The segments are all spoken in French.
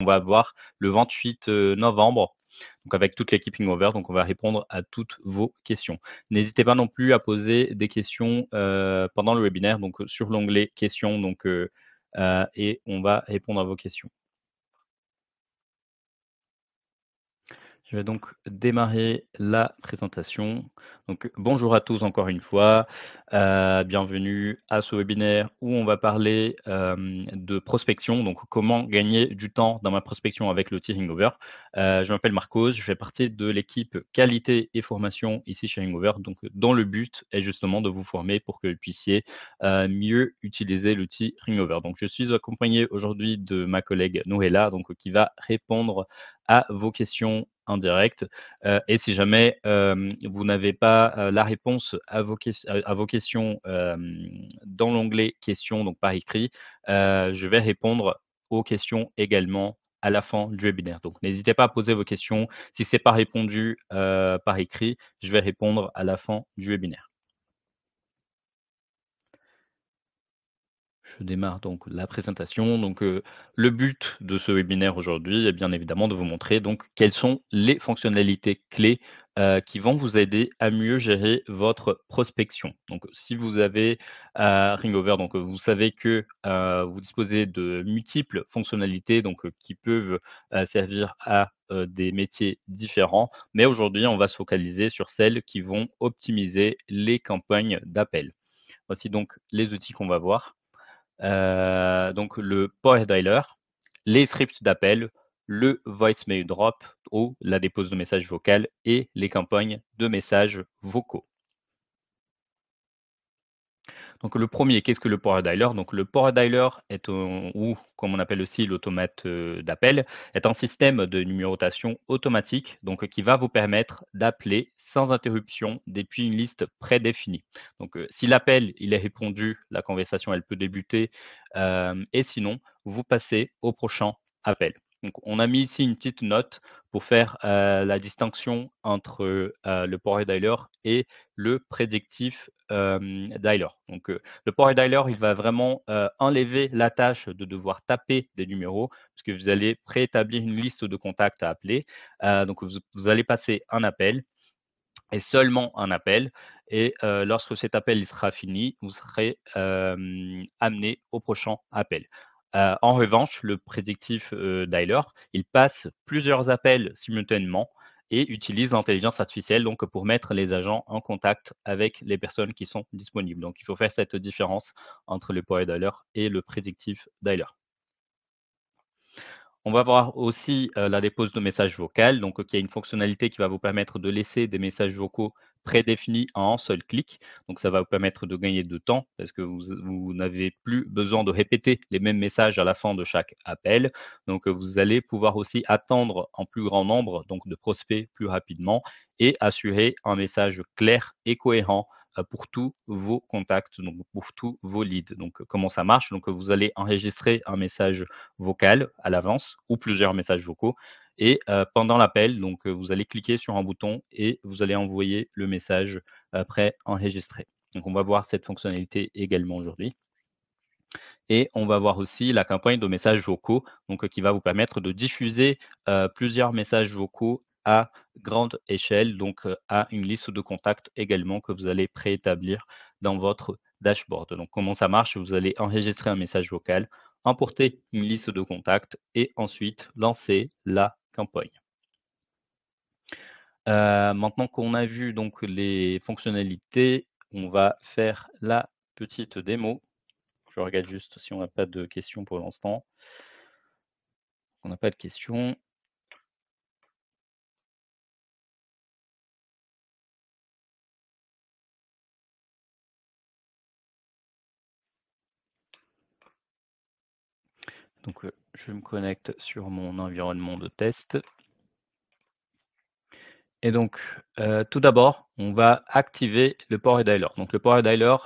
On va avoir le 28 novembre, donc avec toute l'équipe Hangover, donc on va répondre à toutes vos questions. N'hésitez pas non plus à poser des questions, pendant le webinaire, donc sur l'onglet questions, et on va répondre à vos questions. Je vais donc démarrer la présentation. Donc, bonjour à tous encore une fois. Bienvenue à ce webinaire où on va parler de prospection, donc comment gagner du temps dans ma prospection avec l'outil Hangover. Je m'appelle Marcos, je fais partie de l'équipe qualité et formation ici chez Hangover, donc dont le but est justement de vous former pour que vous puissiez mieux utiliser l'outil Hangover. Donc, je suis accompagné aujourd'hui de ma collègue Noëlla, donc qui va répondre à vos questions en direct. Et si jamais, vous n'avez pas, la réponse à vos questions, dans l'onglet questions, donc par écrit, je vais répondre aux questions également à la fin du webinaire. Donc n'hésitez pas à poser vos questions. Si c'est pas répondu, par écrit, je vais répondre à la fin du webinaire. Je démarre donc la présentation. Le but de ce webinaire aujourd'hui est bien évidemment de vous montrer donc quelles sont les fonctionnalités clés qui vont vous aider à mieux gérer votre prospection. Donc, si vous avez Ringover, vous savez que vous disposez de multiples fonctionnalités qui peuvent servir à des métiers différents. Mais aujourd'hui, on va se focaliser sur celles qui vont optimiser les campagnes d'appel. Voici donc les outils qu'on va voir. Donc le power dialer, les scripts d'appel, le voicemail drop ou la dépose de messages vocal et les campagnes de messages vocaux. Donc le premier, qu'est-ce que le Power Dialer? Donc le Power Dialer est un ou comme on appelle aussi l'automate, d'appel, est un système de numérotation automatique, qui va vous permettre d'appeler sans interruption depuis une liste prédéfinie. Si l'appel, il est répondu, la conversation, elle peut débuter, et sinon, vous passez au prochain appel. Donc on a mis ici une petite note pour faire, la distinction entre, le Power Dialer et le prédictif dialer. Le power dialer, il va vraiment enlever la tâche de devoir taper des numéros, parce que vous allez préétablir une liste de contacts à appeler. Vous allez passer un appel et seulement un appel. Et lorsque cet appel il sera fini, vous serez amené au prochain appel. En revanche, le prédictif dialer, il passe plusieurs appels simultanément et utilise l'intelligence artificielle pour mettre les agents en contact avec les personnes qui sont disponibles. Donc il faut faire cette différence entre le power dialer et le prédictif dialer. On va voir aussi, la dépose de messages vocal, qui a une fonctionnalité qui va vous permettre de laisser des messages vocaux prédéfinis en un seul clic. Donc ça va vous permettre de gagner de temps parce que vous n'avez plus besoin de répéter les mêmes messages à la fin de chaque appel. Vous allez pouvoir aussi attendre en plus grand nombre, donc de prospects plus rapidement et assurer un message clair et cohérent, pour tous vos contacts, donc pour tous vos leads. Comment ça marche? Vous allez enregistrer un message vocal à l'avance ou plusieurs messages vocaux et pendant l'appel, vous allez cliquer sur un bouton et vous allez envoyer le message pré-enregistré. Donc on va voir cette fonctionnalité également aujourd'hui et on va voir aussi la campagne de messages vocaux, qui va vous permettre de diffuser, plusieurs messages vocaux à grande échelle, à une liste de contacts également que vous allez préétablir dans votre dashboard. Donc comment ça marche? Vous allez enregistrer un message vocal, importer une liste de contacts et ensuite lancer la campagne. Maintenant qu'on a vu les fonctionnalités, on va faire la petite démo. Je regarde juste si on n'a pas de questions pour l'instant. On n'a pas de questions. Je me connecte sur mon environnement de test et tout d'abord, on va activer le Power Dialer. Le Power Dialer,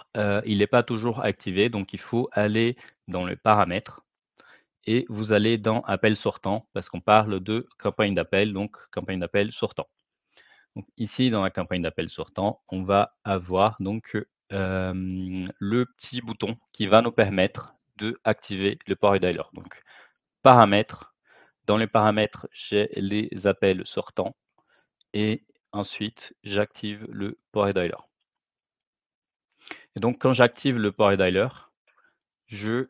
il n'est pas toujours activé, donc il faut aller dans les paramètres et vous allez dans appel sortant parce qu'on parle de campagne d'appel, donc campagne d'appel sortant. Donc ici, dans la campagne d'appel sortant, on va avoir le petit bouton qui va nous permettre d'activer le Power Dialer. Paramètres, Dans les paramètres, j'ai les appels sortants et ensuite j'active le port dialer. Et donc quand j'active le port dialer, j'ai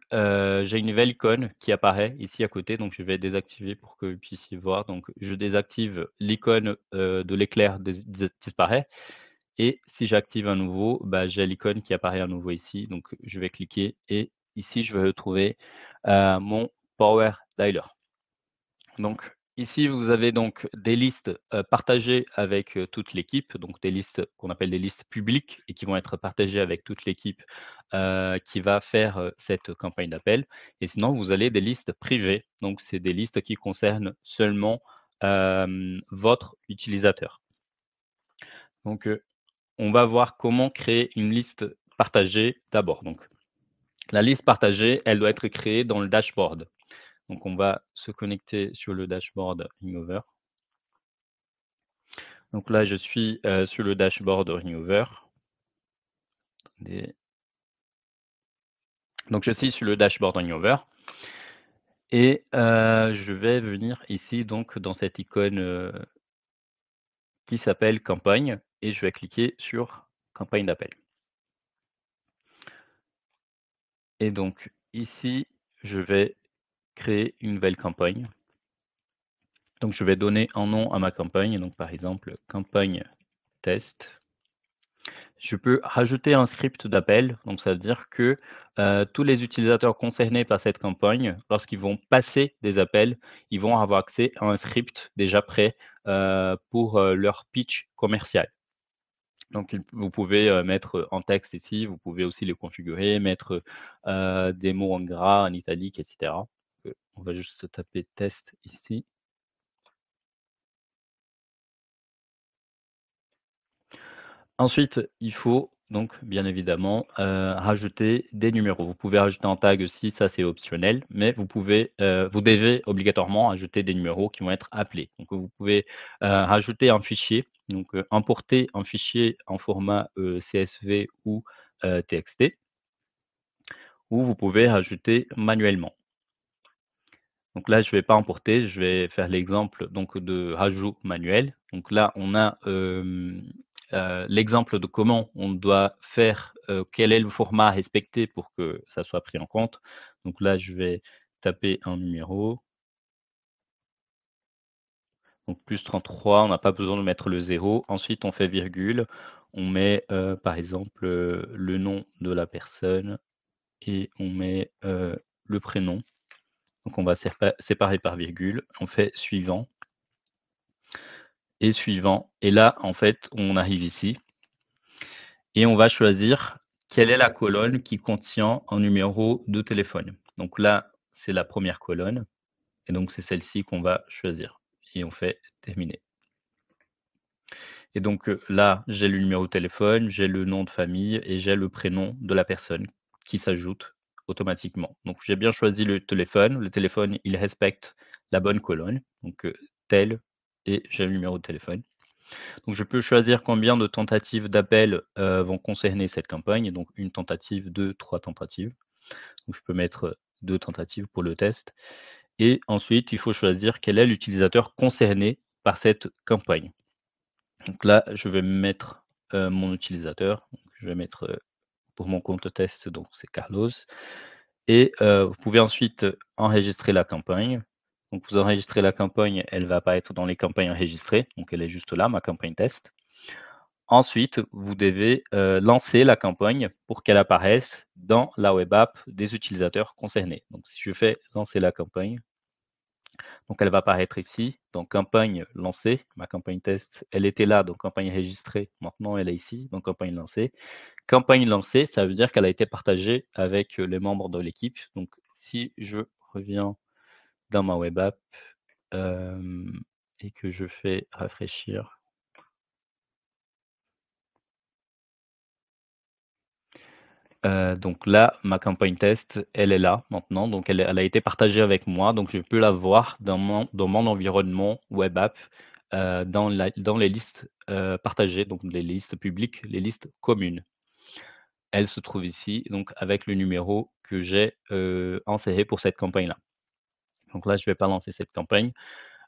une nouvelle icône qui apparaît ici à côté, donc je vais désactiver pour que vous puissiez voir. Donc je désactive l'icône, de l'éclair disparaît et si j'active à nouveau, bah, j'ai l'icône qui apparaît à nouveau ici. Donc je vais cliquer et ici je vais retrouver, mon power dialer. Donc ici, vous avez donc des listes, partagées avec, toute l'équipe, donc des listes qu'on appelle des listes publiques et qui vont être partagées avec toute l'équipe, qui va faire, cette campagne d'appel et sinon vous avez des listes privées, donc c'est des listes qui concernent seulement, votre utilisateur. Donc, on va voir comment créer une liste partagée d'abord. Donc la liste partagée, elle doit être créée dans le dashboard. Donc on va se connecter sur le dashboard Hangover. Donc là, je suis, sur le dashboard Hangover. Attendez. Donc je suis sur le dashboard Hangover et je vais venir ici donc dans cette icône, qui s'appelle campagne et je vais cliquer sur campagne d'appel. Et donc ici, je vais créer une nouvelle campagne. Donc je vais donner un nom à ma campagne, donc par exemple campagne test. Je peux rajouter un script d'appel, donc ça veut dire que, tous les utilisateurs concernés par cette campagne, lorsqu'ils vont passer des appels, ils vont avoir accès à un script déjà prêt, pour, leur pitch commercial. Donc vous pouvez, mettre, en texte ici, vous pouvez aussi le configurer, mettre, des mots en gras, en italique et cetera. On va juste taper test ici. Ensuite, il faut donc bien évidemment, rajouter des numéros. Vous pouvez rajouter un tag aussi, ça c'est optionnel, mais vous devez obligatoirement ajouter des numéros qui vont être appelés. Donc vous pouvez, rajouter un fichier, donc, importer un fichier en format, CSV ou, TXT, ou vous pouvez rajouter manuellement. Donc là, je ne vais pas emporter, je vais faire l'exemple donc de rajout manuel. Donc là, on a, l'exemple de comment on doit faire, quel est le format à respecter pour que ça soit pris en compte. Donc là, je vais taper un numéro, donc +33, on n'a pas besoin de mettre le 0. Ensuite, on fait virgule, on met, par exemple, le nom de la personne et on met, le prénom. Donc on va séparer par virgule, on fait suivant et suivant et là, en fait, on arrive ici et on va choisir quelle est la colonne qui contient un numéro de téléphone. Donc là, c'est la première colonne et donc c'est celle-ci qu'on va choisir et on fait terminer. Et donc, là, j'ai le numéro de téléphone, j'ai le nom de famille et j'ai le prénom de la personne qui s'ajoute automatiquement. Donc j'ai bien choisi le téléphone, il respecte la bonne colonne, donc, tel et j'ai le numéro de téléphone. Donc je peux choisir combien de tentatives d'appel, vont concerner cette campagne, donc une tentative, 2, 3 tentatives. Donc je peux mettre, 2 tentatives pour le test et ensuite il faut choisir quel est l'utilisateur concerné par cette campagne. Donc là, je vais mettre, mon utilisateur, donc je vais mettre, pour mon compte test, donc c'est Carlos et vous pouvez ensuite, enregistrer la campagne. Donc vous enregistrez la campagne, elle va apparaître dans les campagnes enregistrées, donc elle est juste là, ma campagne test. Ensuite, vous devez, lancer la campagne pour qu'elle apparaisse dans la web app des utilisateurs concernés. Donc si je fais lancer la campagne, donc elle va apparaître ici, donc campagne lancée, ma campagne test, elle était là, donc campagne enregistrée, maintenant elle est ici, donc campagne lancée. Campagne lancée, ça veut dire qu'elle a été partagée avec, les membres de l'équipe. Donc si je reviens dans ma web app, et que je fais rafraîchir. Donc là, ma campagne test, elle est là maintenant, donc elle a été partagée avec moi, donc je peux la voir dans mon environnement web app, dans les listes, partagées, donc les listes publiques, les listes communes. Elle se trouve ici, donc avec le numéro que j'ai, inséré pour cette campagne-là. Donc là, je vais pas lancer cette campagne,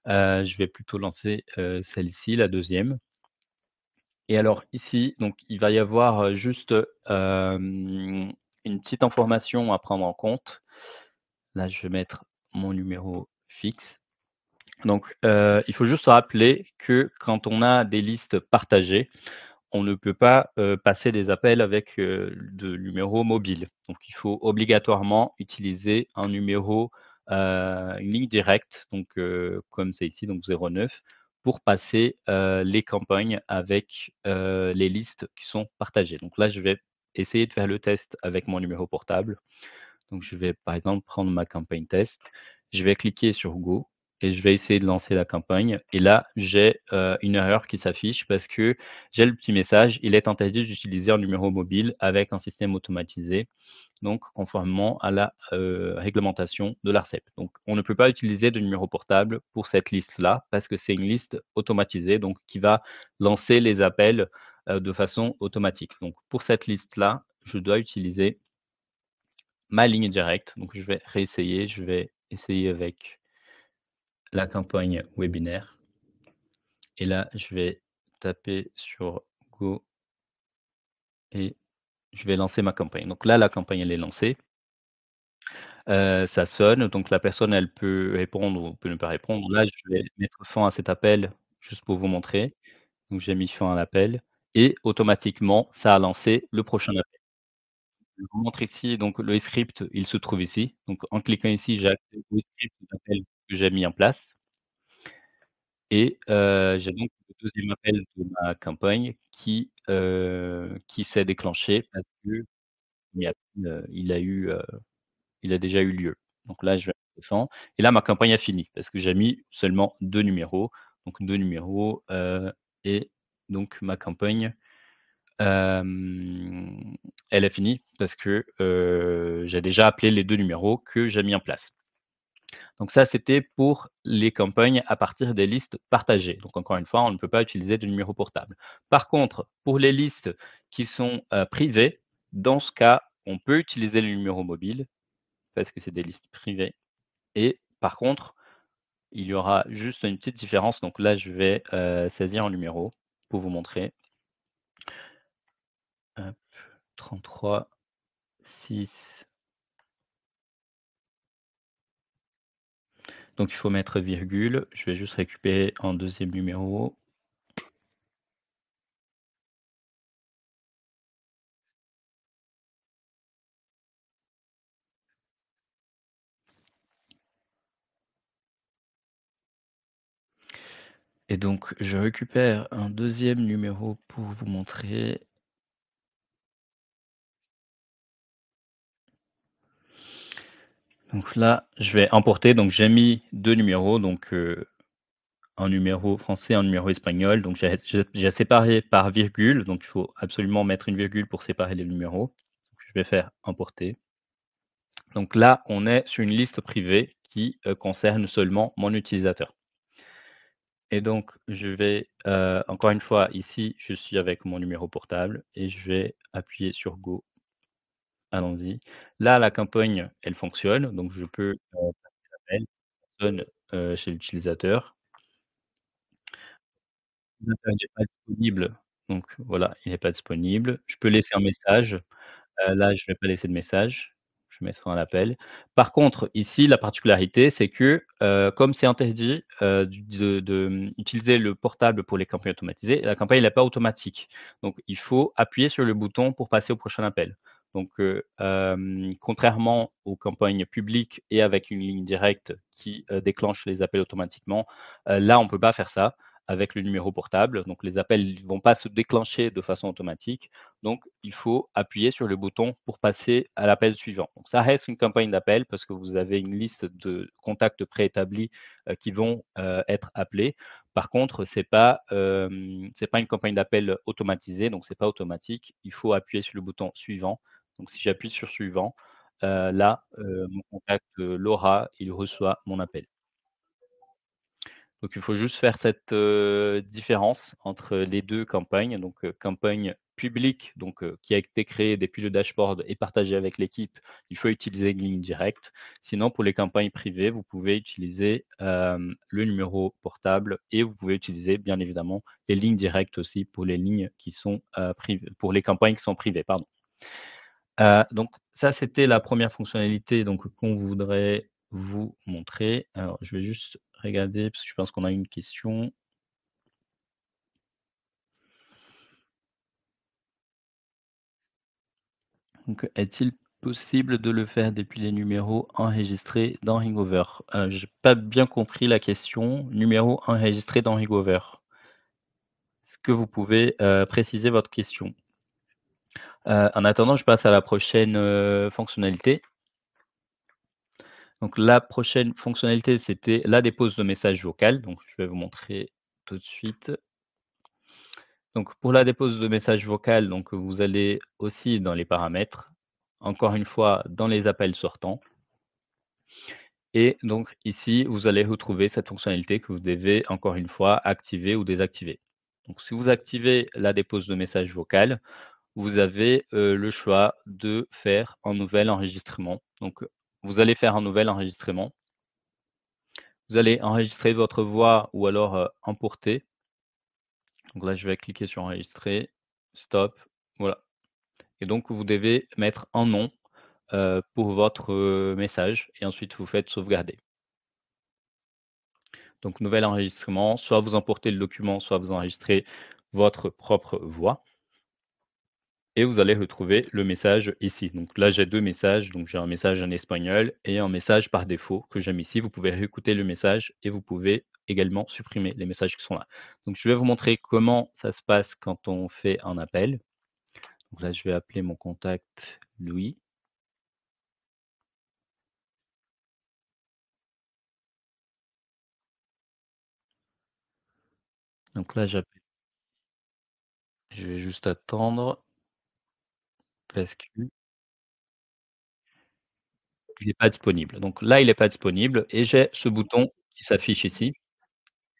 je vais plutôt lancer, celle-ci, la deuxième. Et alors ici, donc il va y avoir, juste, une petite information à prendre en compte. Là, je vais mettre mon numéro fixe. Donc, il faut juste se rappeler que quand on a des listes partagées, on ne peut pas, passer des appels avec, de numéros mobiles. Donc il faut obligatoirement utiliser un numéro, une ligne directe, donc comme c'est ici, donc 09, pour passer, les campagnes avec, les listes qui sont partagées. Donc là, je vais essayer de faire le test avec mon numéro portable. Donc je vais, par exemple, prendre ma campagne test. Je vais cliquer sur Go et je vais essayer de lancer la campagne et là, j'ai, une erreur qui s'affiche parce que j'ai le petit message: «Il est interdit d'utiliser un numéro mobile avec un système automatisé», donc conformément à la, réglementation de l'Arcep. Donc on ne peut pas utiliser de numéro portable pour cette liste-là parce que c'est une liste automatisée, donc qui va lancer les appels, de façon automatique. Donc pour cette liste-là, je dois utiliser ma ligne directe, donc je vais réessayer, je vais essayer avec la campagne webinaire et là, je vais taper sur Go et je vais lancer ma campagne. Donc là, la campagne, elle est lancée, ça sonne, donc la personne, elle peut répondre ou peut ne pas répondre. Là, je vais mettre fin à cet appel juste pour vous montrer. Donc j'ai mis fin à l'appel et automatiquement, ça a lancé le prochain appel. Je vous montre ici, donc le script, il se trouve ici. Donc en cliquant ici, j'ai accès au script d'appel que j'ai mis en place. Et j'ai donc le deuxième appel de ma campagne qui s'est déclenché parce que il y a il a eu, il a déjà eu lieu. Donc là, je vais mettre fin et là, ma campagne a fini parce que j'ai mis seulement 2 numéros, donc 2 numéros, et donc ma campagne, hem, elle est finie parce que, j'ai déjà appelé les 2 numéros que j'ai mis en place. Donc ça, c'était pour les campagnes à partir des listes partagées. Donc encore une fois, on ne peut pas utiliser de numéro portable. Par contre, pour les listes qui sont, privées, dans ce cas, on peut utiliser le numéro mobile parce que c'est des listes privées et par contre, il y aura juste une petite différence. Donc là, je vais, saisir un numéro pour vous montrer. Hop, 33 6. Donc il faut mettre virgule. Je vais juste récupérer un deuxième numéro. Et donc je récupère un deuxième numéro pour vous montrer. Donc là, je vais importer, donc j'ai mis 2 numéros, donc un numéro français, un numéro espagnol, donc j'ai séparé par virgule, donc il faut absolument mettre une virgule pour séparer les numéros. Je vais faire importer. Donc là, on est sur une liste privée qui, concerne seulement mon utilisateur. Et donc je vais, encore une fois ici, je suis avec mon numéro portable et je vais appuyer sur Go. Allons-y. Là, la campagne, elle fonctionne, donc je peux, passer l'appel, sonne, chez l'utilisateur. L'utilisateur, il n'est pas disponible, donc voilà, il n'est pas disponible. Je peux laisser un message. Là, je vais pas laisser de message, je vais mettre fin à l'appel. Par contre, ici, la particularité, c'est que, comme c'est interdit, utiliser le portable pour les campagnes automatisées, la campagne elle est pas automatique. Donc il faut appuyer sur le bouton pour passer au prochain appel. Donc, contrairement aux campagnes publiques et avec une ligne directe qui, déclenche les appels automatiquement, là, on ne peut pas faire ça avec le numéro portable. Donc les appels ne vont pas se déclencher de façon automatique. Donc, il faut appuyer sur le bouton pour passer à l'appel suivant. Donc, ça reste une campagne d'appel parce que vous avez une liste de contacts préétablis qui vont être appelés. Par contre, c'est pas une campagne d'appel automatisée, donc c'est pas automatique. Il faut appuyer sur le bouton suivant. Donc, si j'appuie sur suivant, là, mon contact Laura, il reçoit mon appel. Donc, il faut juste faire cette différence entre les 2 campagnes, donc campagne public, donc qui a été créé depuis le dashboard et partagé avec l'équipe, il faut utiliser une ligne directe. Sinon, pour les campagnes privées, vous pouvez utiliser, le numéro portable et vous pouvez utiliser bien évidemment les lignes directes aussi pour les lignes qui sont, pour les campagnes qui sont privées, pardon. Donc ça, c'était la première fonctionnalité donc qu'on voudrait vous montrer. Alors je vais juste regarder parce que je pense qu'on a une question. Donc est-il possible de le faire depuis les numéros enregistrés dans Ringover? J'ai pas bien compris la question. Numéro enregistré dans Ringover. Est-ce que vous pouvez, préciser votre question? En attendant, je passe à la prochaine, fonctionnalité. Donc la prochaine fonctionnalité, c'était la dépose de message vocal, donc je vais vous montrer tout de suite. Donc pour la dépose de message vocal, donc vous allez aussi dans les paramètres, encore une fois dans les appels sortants et donc ici, vous allez retrouver cette fonctionnalité que vous devez encore une fois activer ou désactiver. Donc si vous activez la dépose de message vocal, vous avez, le choix de faire un nouvel enregistrement. Donc, vous allez faire un nouvel enregistrement. Vous allez enregistrer votre voix ou alors, emporter. Donc là, je vais cliquer sur enregistrer, stop, voilà et donc vous devez mettre un nom, pour votre, message et ensuite vous faites sauvegarder. Donc nouvel enregistrement, soit vous emportez le document, soit vous enregistrez votre propre voix. Et vous allez retrouver le message ici. Donc là, j'ai 2 messages, donc j'ai un message en espagnol et un message par défaut que j'ai mis ici. Vous pouvez réécouter le message et vous pouvez également supprimer les messages qui sont là. Donc je vais vous montrer comment ça se passe quand on fait un appel. Donc là, je vais appeler mon contact Louis. Donc là, je vais juste attendre parce qu'il n'est pas disponible. Donc là, il est pas disponible et j'ai ce bouton qui s'affiche ici.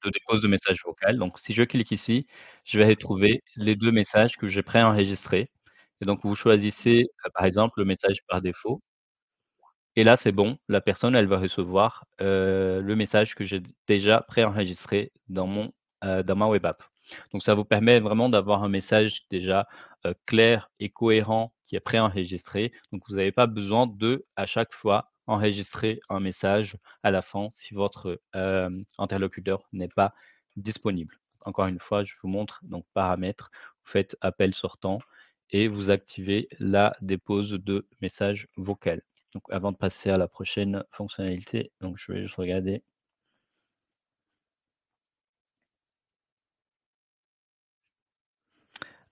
De dépose de message vocal. Donc si je clique ici, je vais retrouver les 2 messages que j'ai préenregistrés et donc vous choisissez, par exemple, le message par défaut et là, c'est bon, la personne, elle va recevoir, le message que j'ai déjà préenregistré dans ma web app. Donc ça vous permet vraiment d'avoir un message déjà, clair et cohérent qui est préenregistré. Donc vous n'avez pas besoin de, à chaque fois, enregistrer un message à la fin si votre, interlocuteur n'est pas disponible. Encore une fois, je vous montre donc paramètres, vous faites appel sortant et vous activez la dépose de message vocal. Donc avant de passer à la prochaine fonctionnalité, donc je vais juste regarder.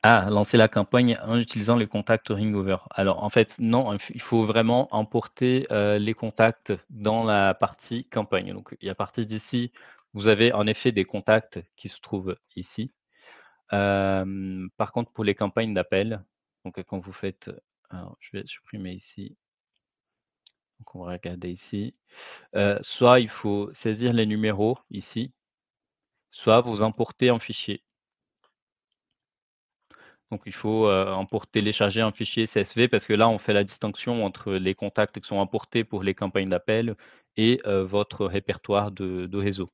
Ah, lancer la campagne en utilisant les contacts Ringover. Alors en fait, non, il faut vraiment emporter, les contacts dans la partie campagne. Donc et à partir d'ici, vous avez en effet des contacts qui se trouvent ici. Par contre pour les campagnes d'appel, donc quand vous faites, alors je vais supprimer ici, donc on va regarder ici. Soit il faut saisir les numéros ici, soit vous importez un fichier. Donc il faut, télécharger un fichier CSV parce que là, on fait la distinction entre les contacts qui sont importés pour les campagnes d'appel et votre répertoire de réseau.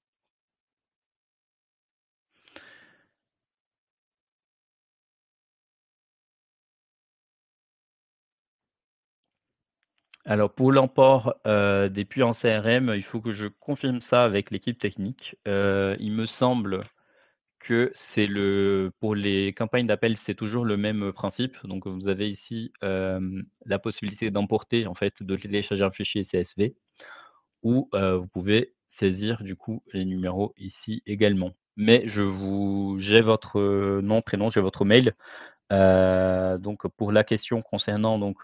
Alors pour l'import, des puits en CRM, il faut que je confirme ça avec l'équipe technique. Il me semble que c'est le pour les campagnes d'appel, c'est toujours le même principe. Donc vous avez ici, la possibilité d'emporter, en fait, de télécharger un fichier CSV. Ou, vous pouvez saisir du coup les numéros ici également. Mais j'ai votre, nom, prénom, j'ai votre mail. Donc pour la question concernant donc,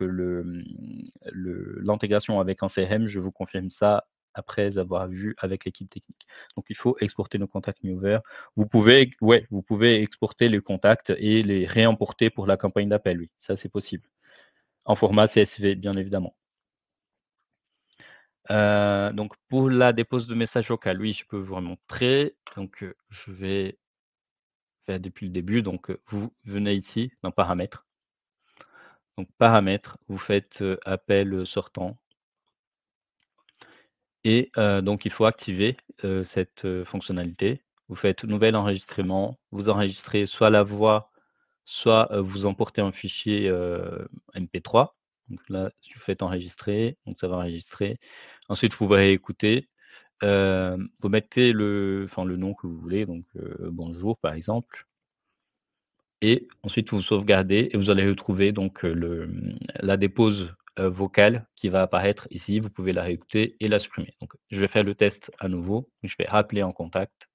l'intégration avec un CRM, je vous confirme ça après avoir vu avec l'équipe technique. Donc il faut exporter nos contacts Mover. Vous pouvez exporter les contacts et les réimporter pour la campagne d'appel, oui, ça c'est possible. En format CSV bien évidemment. Donc pour la dépose de message vocal, oui, je peux vous remontrer. Donc, je vais faire depuis le début. Donc, vous venez ici dans paramètres. Donc paramètres, vous faites, appel, sortant et donc il faut activer, cette, fonctionnalité. Vous faites nouvel enregistrement, vous enregistrez soit la voix, soit, vous emportez un fichier, MP3. Donc là, si vous faites enregistrer, donc ça va enregistrer. Ensuite, vous pouvez écouter. Vous mettez le nom que vous voulez, donc bonjour par exemple et ensuite vous sauvegardez et vous allez retrouver donc la dépose, vocale qui va apparaître ici. Vous pouvez la réécouter et la supprimer. Donc je vais faire le test à nouveau. Je vais rappeler en contact.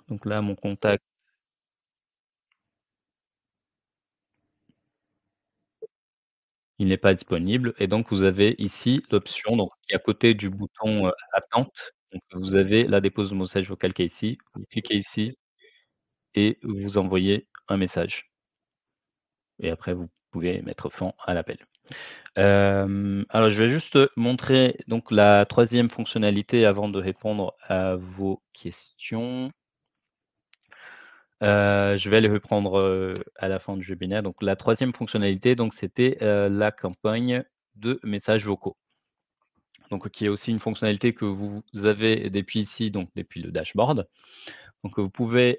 Donc là, mon contact, il n'est pas disponible et donc vous avez ici l'option donc qui est à côté du bouton, attente. Donc vous avez la dépose de message vocal qui est ici. Vous cliquez ici et vous envoyez un message. Et après vous pouvez mettre fin à l'appel. Alors je vais juste montrer donc la troisième fonctionnalité avant de répondre à vos questions. Je vais les reprendre, à la fin du webinaire. Donc la troisième fonctionnalité donc c'était, la campagne de messages vocaux. Donc qui est aussi une fonctionnalité que vous avez depuis ici, donc depuis le dashboard. Donc vous pouvez,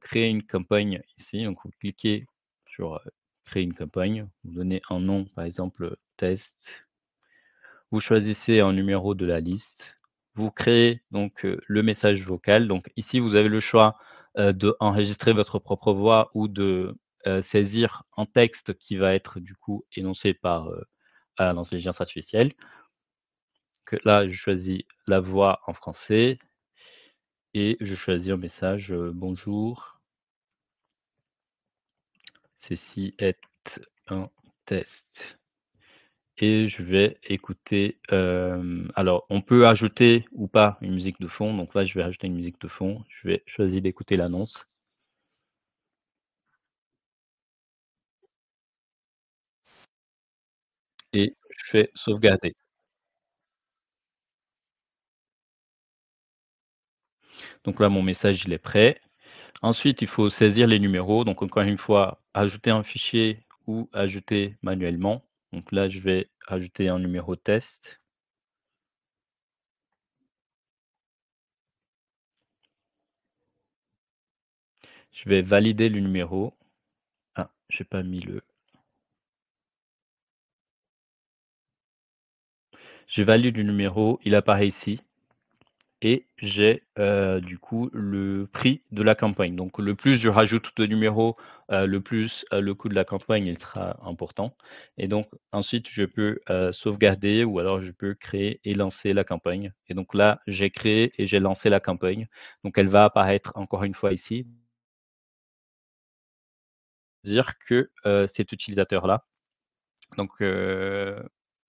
créer une campagne ici, donc vous cliquez sur, créer une campagne, vous donnez un nom par exemple, test. Vous choisissez un numéro de la liste. Vous créez donc, le message vocal. Donc ici, vous avez le choix, d'enregistrer votre propre voix ou de, saisir un texte qui va être du coup énoncé par, à l'intelligence artificielle. Que là, je choisis la voix en français et je choisis un message, «Bonjour, ceci est un test». Et je vais écouter, alors on peut ajouter ou pas une musique de fond, donc là je vais ajouter une musique de fond. Je vais choisir d'écouter l'annonce et je fais sauvegarder. Donc là mon message il est prêt. Ensuite il faut saisir les numéros, donc encore une fois, ajouter un fichier ou ajouter manuellement. Donc là je vais ajouter un numéro test. Je vais valider le numéro. Ah, j'ai pas mis le je valide le numéro, il apparaît ici. Et j'ai, du coup le prix de la campagne. Donc le plus je rajoute de numéros, le plus, le coût de la campagne il sera important et donc ensuite je peux, sauvegarder ou alors je peux créer et lancer la campagne et donc là, j'ai créé et j'ai lancé la campagne. Donc elle va apparaître encore une fois ici. Dire que, cet utilisateur-là donc,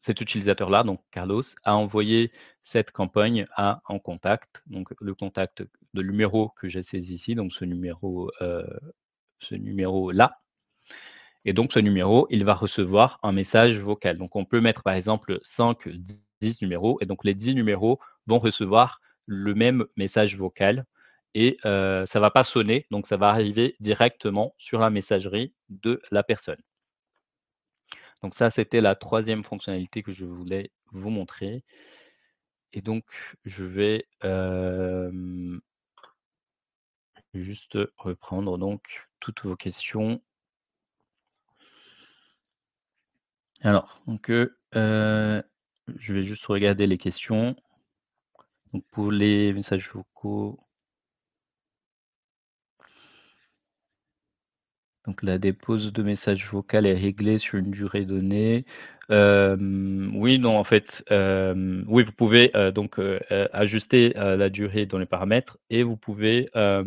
cet utilisateur-là, donc Carlos, a envoyé cette campagne à un contact, donc le contact de numéro que j'ai saisi ici, donc ce numéro-là et donc ce numéro, il va recevoir un message vocal. Donc on peut mettre par exemple 5, 10 numéros et donc les 10 numéros vont recevoir le même message vocal et ça va pas sonner, donc ça va arriver directement sur la messagerie de la personne. Donc ça, c'était la troisième fonctionnalité que je voulais vous montrer et donc je vais, juste reprendre donc toutes vos questions. Alors donc, je vais juste regarder les questions. Donc pour les messages vocaux, donc la dépose de message vocal est réglée sur une durée donnée. Oui, non, en fait, oui, vous pouvez, donc, ajuster, la durée dans les paramètres et vous pouvez, en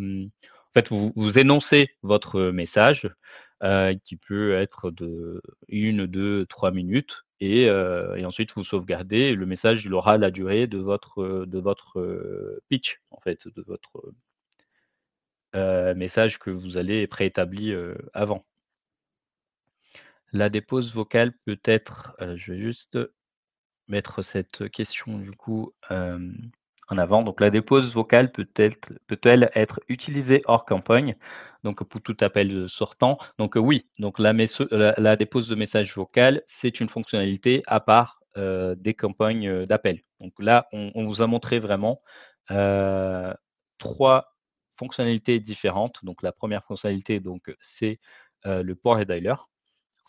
fait, vous énoncez votre message, qui peut être de 1, 2, 3 minutes et ensuite vous sauvegardez et le message, il aura la durée de votre, pitch, en fait, de votre, message que vous allez préétabli, avant. La dépose vocale peut être, je vais juste mettre cette question du coup, en avant. Donc la dépose vocale peut-elle être utilisée hors campagne? Donc pour tout appel, sortant. Donc oui, donc la dépose de message vocal, c'est une fonctionnalité à part, des campagnes, d'appel. Donc là, on vous a montré vraiment, heu, 3 fonctionnalités différentes. Donc la première fonctionnalité donc, c'est, le port et dialer.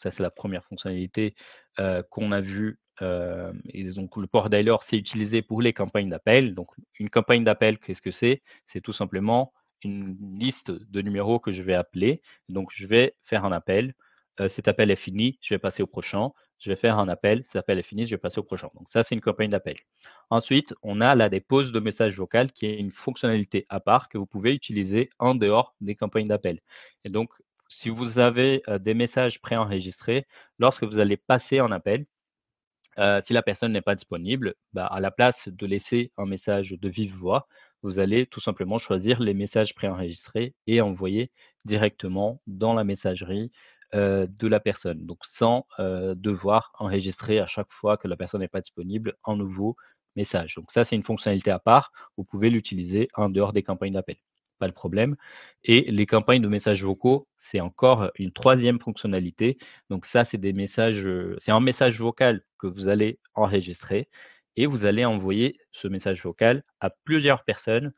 Ça, c'est la première fonctionnalité, qu'on a vue, et donc le port dialer, c'est utilisé pour les campagnes d'appel. Donc une campagne d'appel, qu'est-ce que c'est? C'est tout simplement une liste de numéros que je vais appeler. Donc je vais faire un appel, cet appel est fini, je vais passer au prochain. Je vais faire un appel, cet appel est fini, je vais passer au prochain. Donc ça, c'est une campagne d'appel. Ensuite, on a la dépose de messages vocal qui est une fonctionnalité à part que vous pouvez utiliser en dehors des campagnes d'appel. Et donc si vous avez, des messages préenregistrés, lorsque vous allez passer en appel, si la personne n'est pas disponible, bah, à la place de laisser un message de vive voix, vous allez tout simplement choisir les messages préenregistrés et envoyer directement dans la messagerie, de la personne. Donc sans, devoir enregistrer à chaque fois que la personne n'est pas disponible un nouveau message. Donc ça, c'est une fonctionnalité à part. Vous pouvez l'utiliser en dehors des campagnes d'appel, pas de problème. Et les campagnes de messages vocaux, c'est encore une troisième fonctionnalité. Donc ça, c'est des messages, c'est un message vocal que vous allez enregistrer et vous allez envoyer ce message vocal à plusieurs personnes,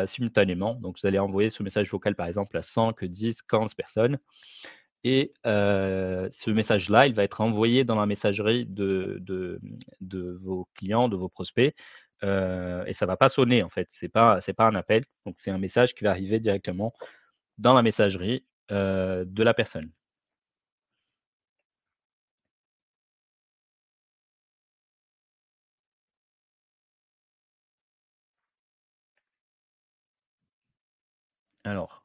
simultanément. Donc vous allez envoyer ce message vocal, par exemple, à 5, 10, 15 personnes et ce message-là, il va être envoyé dans la messagerie de vos clients, de vos prospects, et ça va pas sonner, en fait. C'est pas un appel, donc c'est un message qui va arriver directement dans la messagerie, de la personne. Alors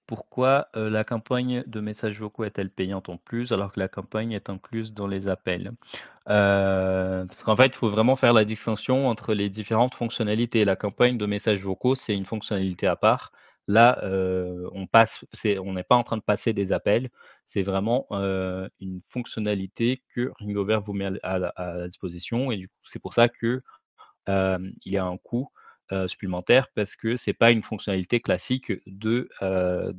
pourquoi, la campagne de messages vocaux est-elle payante en plus, alors que la campagne est incluse dans les appels? Parce qu'en fait, il faut vraiment faire la distinction entre les différentes fonctionnalités. La campagne de messages vocaux, c'est une fonctionnalité à part. Là, on n'est pas en train de passer des appels, c'est vraiment, une fonctionnalité que Ringover vous met à la disposition et du coup, c'est pour ça que il y a un coût, supplémentaire parce que c'est pas une fonctionnalité classique de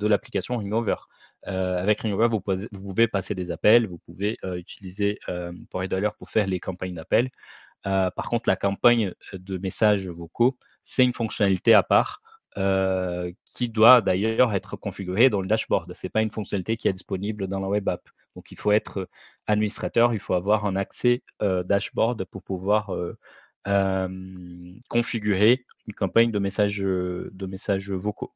l'application Ringover. Avec Ringover, vous pouvez passer des appels, vous pouvez, utiliser, PowerDialer pour faire les campagnes d'appels. Par contre, la campagne, de messages vocaux, c'est une fonctionnalité à part, qui doit d'ailleurs être configurée dans le dashboard. C'est pas une fonctionnalité qui est disponible dans la web app. Donc il faut être administrateur, il faut avoir un accès, dashboard pour pouvoir, configurer une campagne de messages vocaux.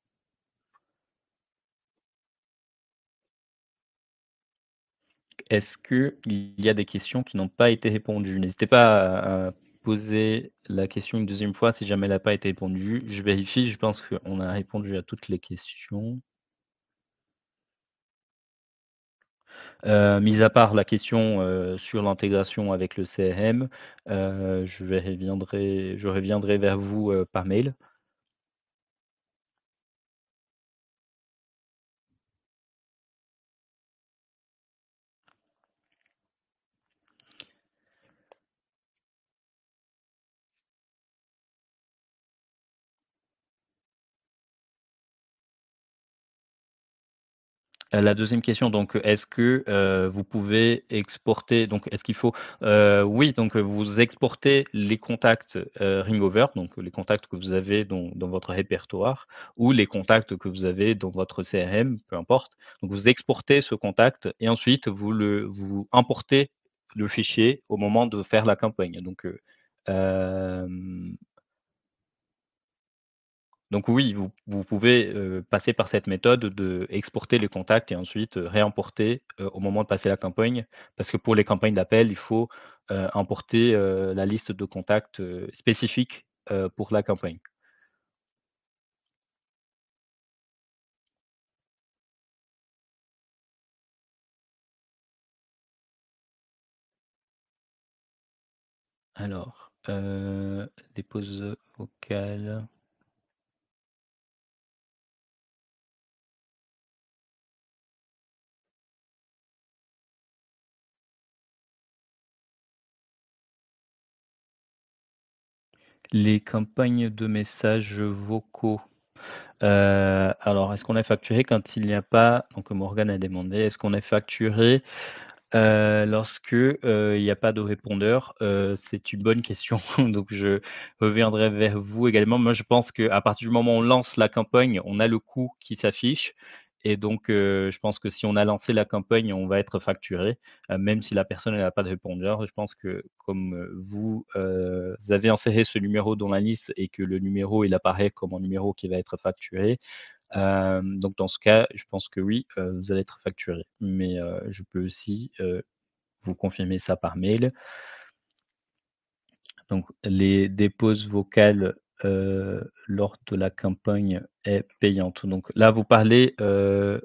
Est-ce qu'il y a des questions qui n'ont pas été répondues? N'hésitez pas à poser la question une deuxième fois si jamais elle n'a pas été répondue. Je vérifie, je pense qu'on a répondu à toutes les questions. Mis à part la question, sur l'intégration avec le CRM, je reviendrai vers vous, par mail. La deuxième question donc, est-ce que, vous pouvez exporter donc est-ce qu'il faut oui donc, vous exportez les contacts, Ringover, donc les contacts que vous avez dans votre répertoire ou les contacts que vous avez dans votre CRM, peu importe. Donc vous exportez ce contact et ensuite vous importez le fichier au moment de faire la campagne. Hem donc oui, vous pouvez, passer par cette méthode de exporter les contacts et ensuite, réimporter, au moment de passer la campagne. Parce que pour les campagnes d'appel, il faut, importer, la liste de contacts, spécifique, pour la campagne. Alors, les pauses vocales. Les campagnes de messages vocaux. Alors est-ce qu'on est facturé quand il n'y a pas donc Morgane a demandé: «Est-ce qu'on est facturé, lorsque, il n'y a pas de répondeur?» C'est une bonne question, donc je reviendrai vers vous également. Moi, je pense qu'à partir du moment où on lance la campagne, on a le coût qui s'affiche et donc je pense que si on a lancé la campagne, on va être facturé, même si la personne elle a pas de répondeur. Je pense que comme, vous, vous avez inséré ce numéro dans la liste et que le numéro, il apparaît comme un numéro qui va être facturé, donc dans ce cas, je pense que oui, vous allez être facturé. Mais je peux aussi, vous confirmer ça par mail. Donc les déposes vocales, lors de la campagne est payante. Donc là, vous parlez, de,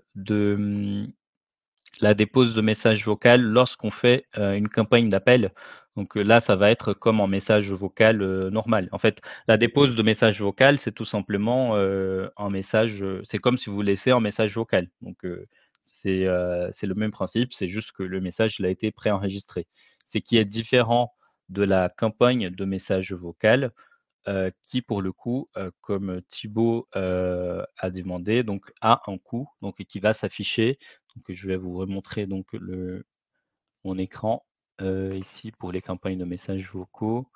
la dépose de message vocal lorsqu'on fait, une campagne d'appel. Donc, là, ça va être comme un message vocal, normal. En fait, la dépose de message vocal, c'est tout simplement, un message, c'est comme si vous laissez un message vocal. Donc, c'est le même principe, c'est juste que le message, il a été préenregistré. Ce qui est différent de la campagne de message vocal, qui pour le coup, comme Thibaut, a demandé, donc a un coût, donc et qui va s'afficher. Donc je vais vous remontrer donc mon écran, ici pour les campagnes de messages vocaux.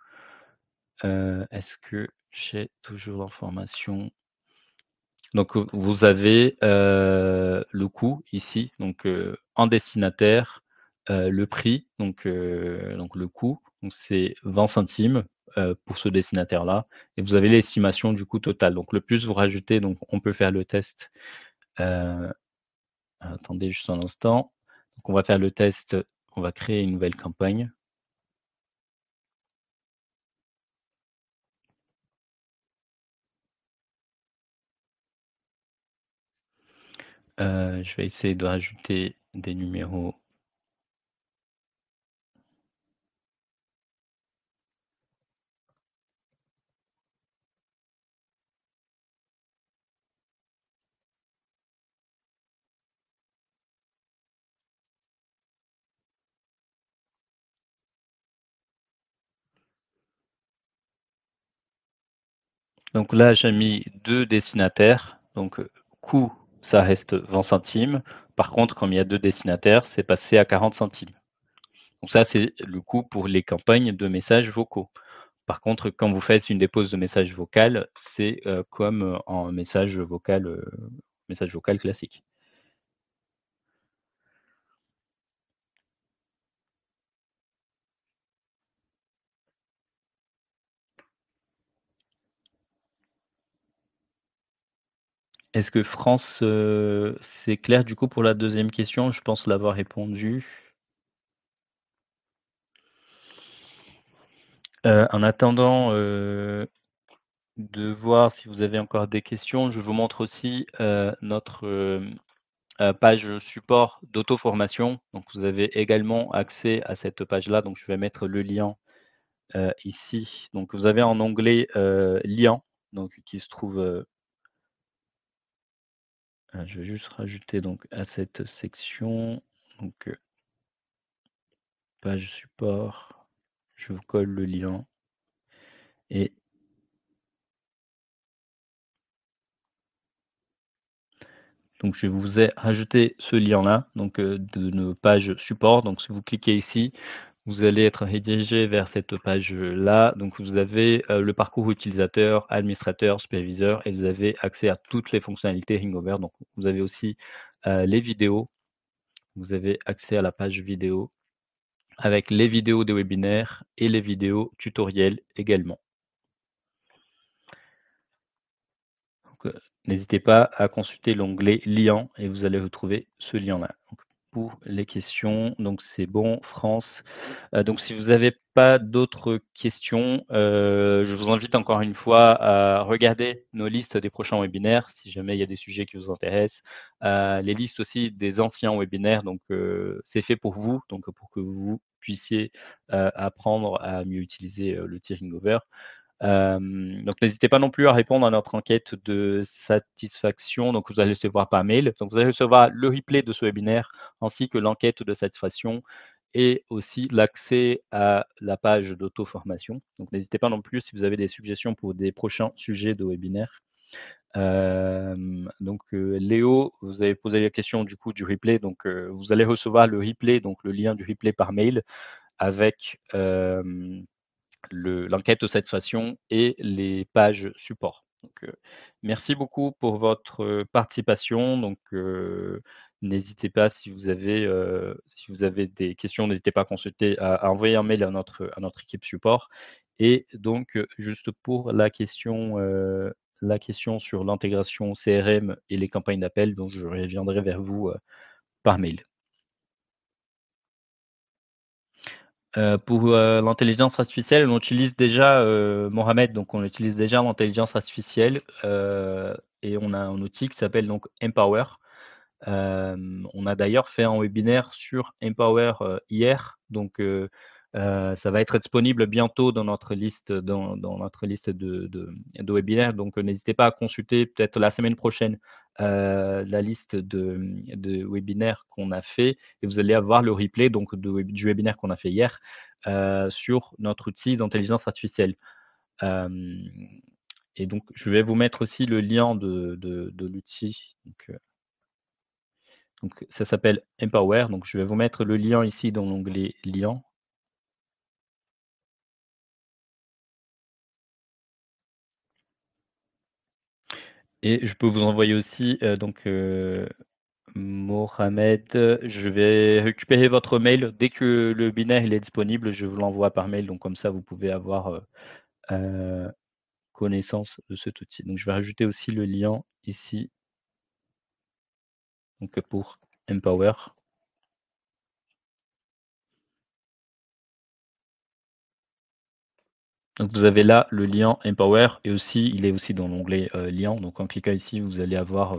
Est-ce que j'ai toujours l'information? Donc, vous avez, le coût ici, donc, en destinataire, le prix, donc le coût, donc c'est 20 centimes, pour ce destinataire-là et vous avez l'estimation du coût total. Donc le plus vous rajoutez donc on peut faire le test, heu, attendez juste un instant. Donc on va faire le test, on va créer une nouvelle campagne. Je vais essayer de rajouter des numéros. Donc là, j'ai mis 2 destinataires, donc coût, ça reste 20 centimes. Par contre, comme il y a 2 destinataires, c'est passé à 40 centimes. Donc ça, c'est le coût pour les campagnes de messages vocaux. Par contre, quand vous faites une dépose de message vocal, c'est, comme, en message vocal classique. Est-ce que France, c'est clair du coup pour la deuxième question? Je pense l'avoir répondu. En attendant, de voir si vous avez encore des questions, je vous montre aussi, notre, page support d'auto-formation. Donc vous avez également accès à cette page-là, donc je vais mettre le lien, ici. Donc vous avez un onglet, liens, donc qui se trouve, je vais juste rajouter donc à cette section, donc, page support, je vous colle le lien et donc je vous ai rajouté ce lien-là, donc, de nos pages support. Donc si vous cliquez ici, vous allez être redirigé vers cette page-là. Donc vous avez, le parcours utilisateur, administrateur, superviseur et vous avez accès à toutes les fonctionnalités Ringover. Donc vous avez aussi, les vidéos. Vous avez accès à la page vidéo avec les vidéos des webinaires et les vidéos tutoriels également. Donc, n'hésitez pas à consulter l'onglet liens et vous allez retrouver ce lien-là. Donc pour les questions, donc c'est bon, France. Donc si vous n'avez pas d'autres questions, je vous invite encore une fois à regarder nos listes des prochains webinaires, si jamais il y a des sujets qui vous intéressent. Les listes aussi des anciens webinaires, donc c'est fait pour vous, donc pour que vous puissiez, apprendre à mieux utiliser, l'outil Ringover. Donc n'hésitez pas non plus à répondre à notre enquête de satisfaction, donc vous allez recevoir par mail. Donc vous allez recevoir le replay de ce webinaire ainsi que l'enquête de satisfaction et aussi l'accès à la page d'auto-formation. Donc n'hésitez pas non plus si vous avez des suggestions pour des prochains sujets de webinaire. Léo, vous avez posé la question du coup du replay, donc vous allez recevoir le replay, donc le lien du replay par mail avec, l'enquête de satisfaction et les pages support. Merci beaucoup pour votre participation. N'hésitez pas si vous avez des questions, n'hésitez pas à consulter à envoyer un mail à notre équipe support et juste pour la question sur l'intégration CRM et les campagnes d'appel, donc je reviendrai vers vous, par mail. Pour, l'intelligence artificielle, on utilise déjà, Mohamed, donc on utilise déjà l'intelligence artificielle, et on a un outil qui s'appelle donc Empower. On a d'ailleurs fait un webinaire sur Empower, hier, ça va être disponible bientôt dans notre liste de webinaires, n'hésitez pas à consulter peut-être la semaine prochaine, la liste de webinaires qu'on a fait et vous allez avoir le replay du webinaire qu'on a fait hier, sur notre outil d'intelligence artificielle. Hem je vais vous mettre aussi le lien de l'outil, ça s'appelle Empower, donc je vais vous mettre le lien ici dans l'onglet liens et je peux vous envoyer aussi, Mohamed, je vais récupérer votre mail dès que le binaire il est disponible, je vous l'envoie par mail, donc comme ça vous pouvez avoir, heu, connaissance de cet outil. Donc je vais rajouter aussi le lien ici, pour Empower. Donc vous avez là le lien Empower et aussi il est aussi dans l'onglet, liens, donc en cliquant ici vous allez avoir,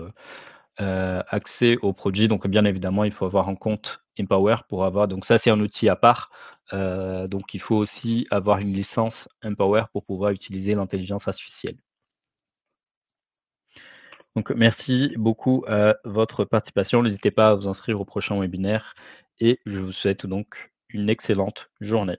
accès aux produits. Donc bien évidemment, il faut avoir un compte Empower pour avoir donc ça, c'est un outil à part. Donc il faut aussi avoir une licence Empower pour pouvoir utiliser l'intelligence artificielle. Donc merci beaucoup à votre participation. N'hésitez pas à vous inscrire au prochain webinaire et je vous souhaite donc une excellente journée.